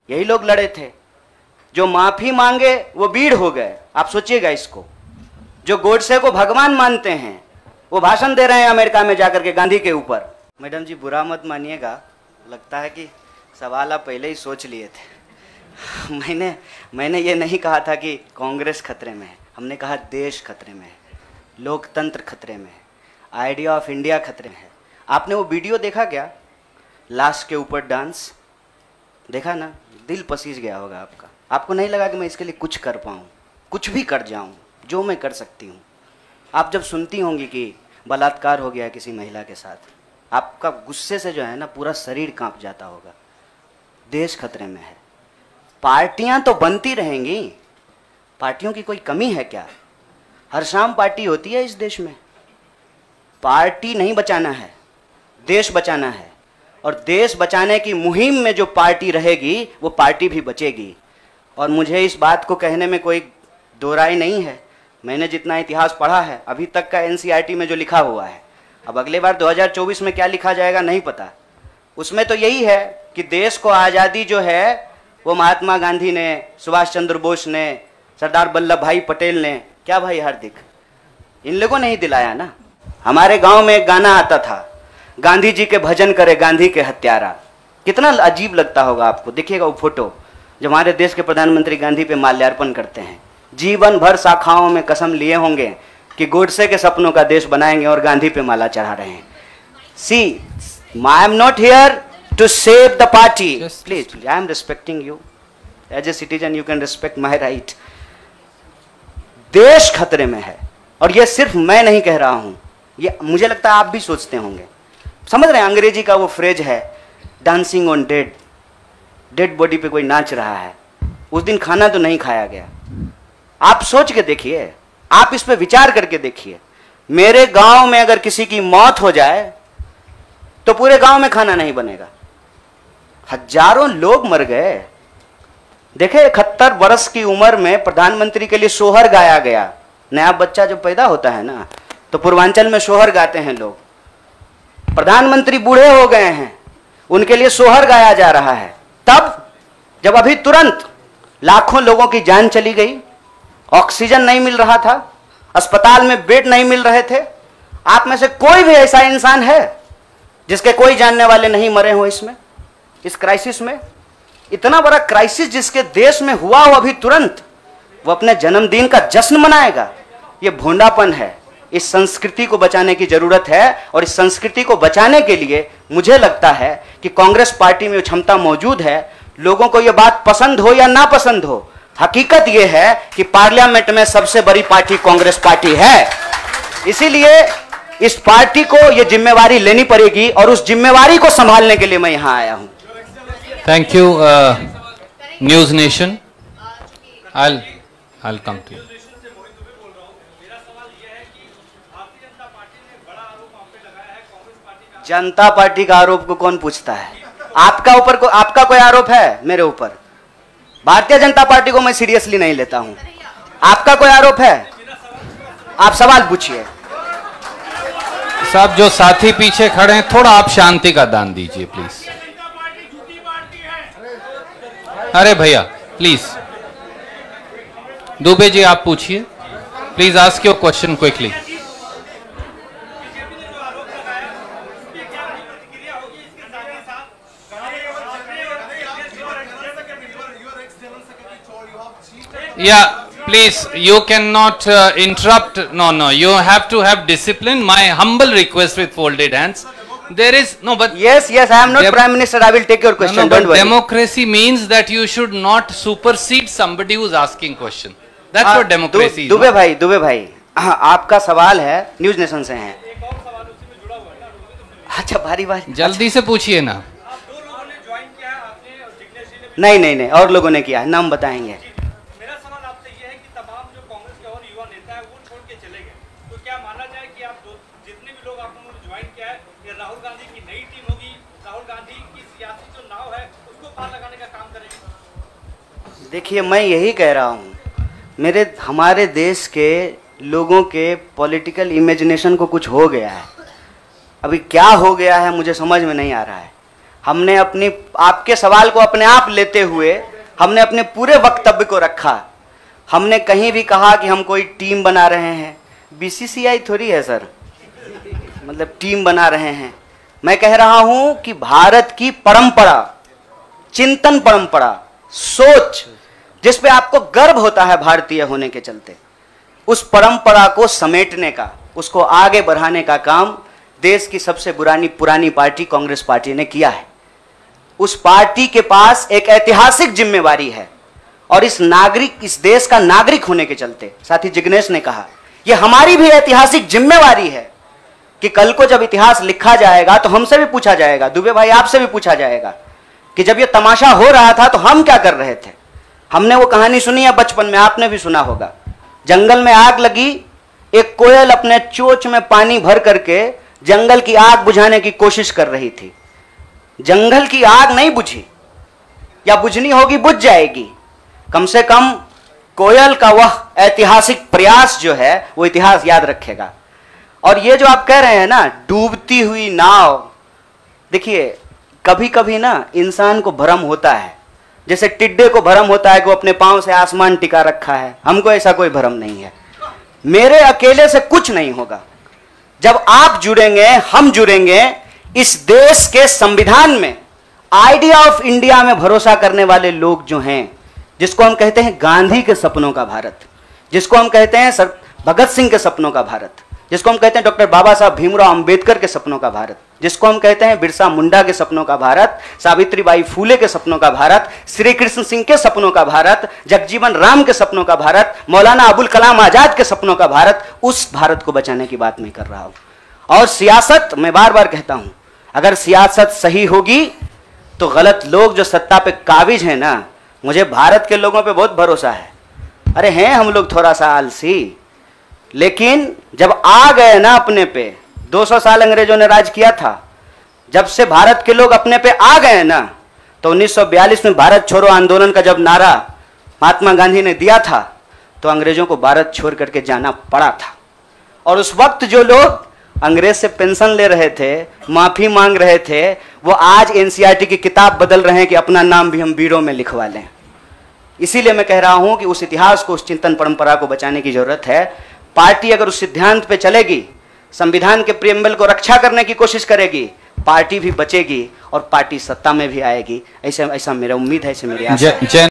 यही लोग लड़े थे। जो माफी मांगे वो बीड़ हो गए। आप सोचिएगा इसको। जो गोडसे को भगवान मानते हैं वो भाषण दे रहे हैं अमेरिका में जाकर के गांधी के ऊपर। मैडम जी बुरा मत मानिएगा, लगता है कि सवाल आप पहले ही सोच लिए थे। मैंने ये नहीं कहा था कि कांग्रेस खतरे में है, हमने कहा देश खतरे में है, लोकतंत्र खतरे में है, आइडिया ऑफ इंडिया खतरे में है। आपने वो वीडियो देखा क्या, लाश के ऊपर डांस देखा ना? दिल पसीज गया होगा आपका। आपको नहीं लगा कि मैं इसके लिए कुछ कर पाऊँ, कुछ भी कर जाऊँ जो मैं कर सकती हूँ। आप जब सुनती होंगी कि बलात्कार हो गया किसी महिला के साथ, आपका गुस्से से जो है ना पूरा शरीर कांप जाता होगा। देश खतरे में है। पार्टियां तो बनती रहेंगी, पार्टियों की कोई कमी है क्या? हर शाम पार्टी होती है इस देश में। पार्टी नहीं बचाना है, देश बचाना है। और देश बचाने की मुहिम में जो पार्टी रहेगी वो पार्टी भी बचेगी। और मुझे इस बात को कहने में कोई दो राय नहीं है। मैंने जितना इतिहास पढ़ा है अभी तक का एनसीईआरटी में जो लिखा हुआ है, अब अगले बार 2024 में क्या लिखा जाएगा नहीं पता। उसमें तो यही है कि देश को आज़ादी जो है वो महात्मा गांधी ने, सुभाष चंद्र बोस ने, सरदार वल्लभ भाई पटेल ने, क्या भाई हार्दिक, इन लोगों ने ही दिलाया ना। हमारे गांव में एक गाना आता था, गांधी जी के भजन करे गांधी के हत्यारा। कितना अजीब लगता होगा आपको। देखिएगा वो फोटो जब हमारे देश के प्रधानमंत्री गांधी पे माल्यार्पण करते हैं। जीवन भर शाखाओं में कसम लिए होंगे कि गोडसे के सपनों का देश बनाएंगे और गांधी पे माला चढ़ा रहे हैं। See, I am not here to save the party. Please, I am respecting you. As a citizen, you can respect my right. देश खतरे में है। और ये सिर्फ मैं नहीं कह रहा हूं, ये मुझे लगता है आप भी सोचते होंगे। समझ रहे हैं, अंग्रेजी का वो फ्रेज है dancing on dead. Dead body पे कोई नाच रहा है, उस दिन खाना तो नहीं खाया गया। आप सोच के देखिए, आप इस पे विचार करके देखिए। मेरे गांव में अगर किसी की मौत हो जाए तो पूरे गांव में खाना नहीं बनेगा। हजारों लोग मर गए। देखे 71 वर्ष की उम्र में प्रधानमंत्री के लिए सोहर गाया गया। नया बच्चा जब पैदा होता है ना तो पूर्वांचल में सोहर गाते हैं लोग। प्रधानमंत्री बूढ़े हो गए हैं, उनके लिए सोहर गाया जा रहा है। तब जब अभी तुरंत लाखों लोगों की जान चली गई, ऑक्सीजन नहीं मिल रहा था, अस्पताल में बेड नहीं मिल रहे थे। आप में से कोई भी ऐसा इंसान है जिसके कोई जानने वाले नहीं मरे हो इसमें, इस क्राइसिस में? इतना बड़ा क्राइसिस जिसके देश में हुआ हो अभी तुरंत, वो अपने जन्मदिन का जश्न मनाएगा? ये भोंडापन है। इस संस्कृति को बचाने की जरूरत है। और इस संस्कृति को बचाने के लिए मुझे लगता है कि कांग्रेस पार्टी में क्षमता मौजूद है। लोगों को यह बात पसंद हो या ना पसंद हो, हकीकत यह है कि पार्लियामेंट में सबसे बड़ी पार्टी कांग्रेस पार्टी है। इसीलिए इस पार्टी को यह जिम्मेवारी लेनी पड़ेगी और उस जिम्मेवारी को संभालने के लिए मैं यहां आया हूं। Thank you news nation. I'll come to you. Janata party का आरोप को कौन पूछता है? आपका कोई आरोप है मेरे ऊपर? भारतीय जनता पार्टी को मैं सीरियसली नहीं लेता हूं। आपका कोई आरोप है? आप सवाल पूछिए। साहब जो साथी पीछे खड़े हैं, थोड़ा आप शांति का दान दीजिए प्लीज। अरे भैया प्लीज, दुबे जी आप पूछिए please. Ask your question quickly. Yeah, please, you cannot interrupt. No, you have to have discipline. My humble request with folded hands. There is no, but yes, I am not Prime Minister. I will take your question. No, don't worry. Democracy means that you should not supersede somebody who is asking question. That's what democracy is. Dubey भाई, आपका सवाल है, news nation से हैं। अच्छा, भारी जल्दी से पूछिए ना। नहीं, और लोगों ने किया है, नाम बताएंगे। देखिए, मैं यही कह रहा हूँ, हमारे देश के लोगों के पॉलिटिकल इमेजिनेशन को कुछ हो गया है। अभी क्या हो गया है मुझे समझ में नहीं आ रहा है। हमने अपनी आपके सवाल को अपने आप लेते हुए हमने अपने पूरे वक्तव्य को रखा। हमने कहीं भी कहा कि हम कोई टीम बना रहे हैं, बीसीसीआई थोड़ी है सर, मतलब टीम बना रहे हैं। मैं कह रहा हूं कि भारत की परंपरा, चिंतन परंपरा, सोच, जिस पे आपको गर्व होता है भारतीय होने के चलते, उस परंपरा को समेटने का, उसको आगे बढ़ाने का काम देश की सबसे पुरानी पार्टी कांग्रेस पार्टी ने किया है। उस पार्टी के पास एक ऐतिहासिक जिम्मेवारी है और इस देश का नागरिक होने के चलते, साथी जिग्नेश ने कहा, यह हमारी भी ऐतिहासिक जिम्मेवारी है कि कल को जब इतिहास लिखा जाएगा तो हमसे भी पूछा जाएगा, दुबे भाई आपसे भी पूछा जाएगा कि जब यह तमाशा हो रहा था तो हम क्या कर रहे थे। हमने वो कहानी सुनी है बचपन में, आपने भी सुना होगा। जंगल में आग लगी, एक कोयल अपने चोंच में पानी भर करके जंगल की आग बुझाने की कोशिश कर रही थी। जंगल की आग नहीं बुझी, या बुझनी होगी बुझ जाएगी। कम से कम कोयल का वह ऐतिहासिक प्रयास जो है वो इतिहास याद रखेगा। और ये जो आप कह रहे हैं ना, डूबती हुई नाव, देखिए कभी कभी ना इंसान को भ्रम होता है, जैसे टिड्डे को भ्रम होता है कि वो अपने पांव से आसमान टिका रखा है। हमको ऐसा कोई भ्रम नहीं है। मेरे अकेले से कुछ नहीं होगा। जब आप जुड़ेंगे, हम जुड़ेंगे, इस देश के संविधान में, आइडिया ऑफ इंडिया में भरोसा करने वाले लोग जो हैं, जिसको हम कहते हैं गांधी के सपनों का भारत, जिसको हम कहते हैं सर भगत सिंह के सपनों का भारत, जिसको हम कहते हैं डॉक्टर बाबा साहब भीमराव अंबेडकर के सपनों का भारत, जिसको हम कहते हैं बिरसा मुंडा के सपनों का भारत, सावित्रीबाई फूले के सपनों का भारत, श्री कृष्ण सिंह के सपनों का भारत, जगजीवन राम के सपनों का भारत, मौलाना अबुल कलाम आजाद के सपनों का भारत, उस भारत को बचाने की बात मैं कर रहा हूं। और सियासत, मैं बार बार कहता हूं, अगर सियासत सही होगी तो गलत लोग जो सत्ता पे काबिज हैं ना, मुझे भारत के लोगों पे बहुत भरोसा है। अरे हैं हम लोग थोड़ा सा आलसी, लेकिन जब आ गए ना अपने पे, 200 साल अंग्रेजों ने राज किया था, जब से भारत के लोग अपने पे आ गए ना, तो 1942 में भारत छोड़ो आंदोलन का जब नारा महात्मा गांधी ने दिया था, तो अंग्रेजों को भारत छोड़ करके जाना पड़ा था। और उस वक्त जो लोग अंग्रेज से पेंशन ले रहे थे, माफी मांग रहे थे, वो आज एनसीईआरटी की किताब बदल रहे हैं कि अपना नाम भी हम बीड़ों में लिखवा लें। इसीलिए मैं कह रहा हूं कि उस इतिहास को, उस चिंतन परंपरा को बचाने की जरूरत है। पार्टी अगर उस सिद्धांत पे चलेगी, संविधान के प्रियम्बल को रक्षा करने की कोशिश करेगी, पार्टी भी बचेगी और पार्टी सत्ता में भी आएगी। ऐसा मेरा उम्मीद है, ऐसे मेरी आशा है।